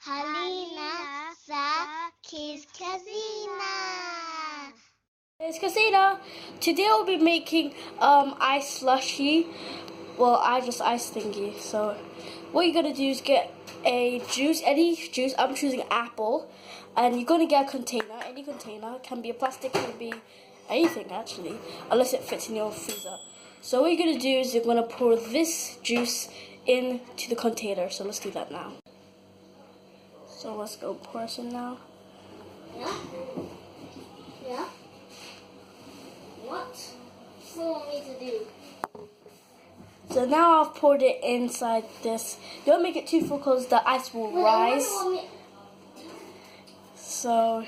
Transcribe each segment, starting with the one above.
Halina sa Kiss Casina. It's Casina. Today we'll be making ice slushy. Well, I just ice thingy. So what you're gonna do is get a juice, any juice. I'm choosing apple, and you're gonna get a container. Any container, can be a plastic, can be anything actually, unless it fits in your freezer. So what you're gonna do is you're gonna pour this juice into the container. So let's do that now. So let's go pour some now. Yeah? Yeah? What do you want me to do? So now I've poured it inside this. Don't make it too full because the ice will rise. So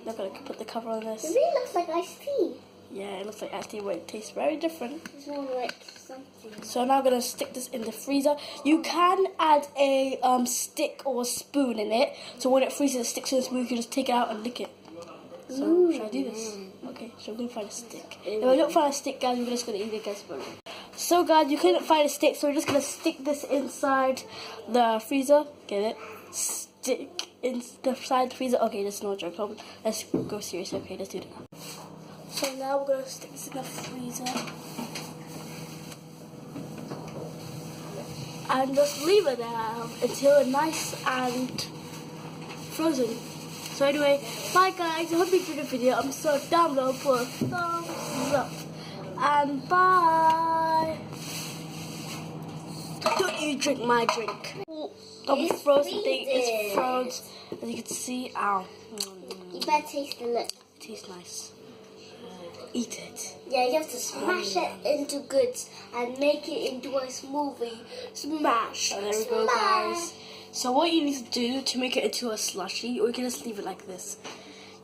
I'm gonna put the cover on this. It really looks like iced tea. Yeah, it looks like iced tea, but it tastes very different. It's more like something. So now I'm gonna stick this in the freezer. You can add a stick or a spoon in it, so when it freezes, it sticks to the spoon. You can just take it out and lick it. So should I do this? Okay, so I'm gonna find a stick. If I don't find a stick, guys, we're just gonna eat it against spoon. So guys, you couldn't find a stick, so we're just gonna stick this inside the freezer. Get it? Stick inside the freezer. Okay, that's no joke. Let's go serious. Okay, let's do that. So now we're gonna stick this in the freezer and just leave it there until it's nice and frozen. So anyway, bye guys. I hope you enjoyed the video. I'm so down below. Put a thumbs up and bye. Don't you drink my drink? Don't be frozen thing. It's frozen. As you can see, ow. You better taste the look. It tastes nice. Eat it. Yeah, you have to smash it into goods and make it into a smoothie. Smash. Oh, there we go, guys. So what you need to do to make it into a slushy, or you can just leave it like this.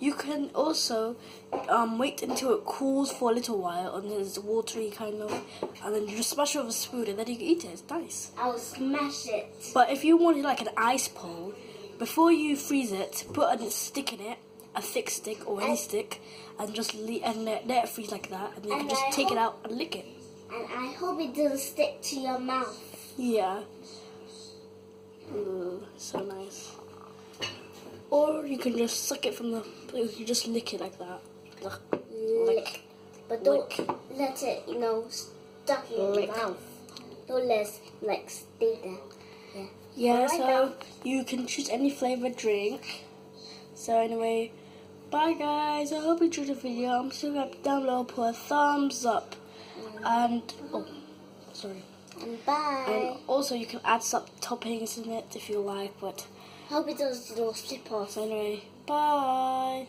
You can also wait until it cools for a little while, and it's watery kind of, and then you just smash it with a spoon, and then you can eat it. It's nice. I'll smash it. But if you wanted like an ice pole, before you freeze it, put a stick in it, a thick stick or any stick, and just let it freeze like that, and then you can just take it out and lick it. And I hope it doesn't stick to your mouth. Yeah. Ooh, so nice. Or you can just suck it from the. You can just lick it like that. Lick. But don't let it, stuck in your mouth. Don't let it stay there. Yeah. So you can choose any flavored drink. So anyway, bye guys. I hope you enjoyed the video. I'm still gonna down below put a thumbs up, and sorry. And bye. And also you can add some toppings in it if you like, but Hope it doesn't slip off. so anyway, bye.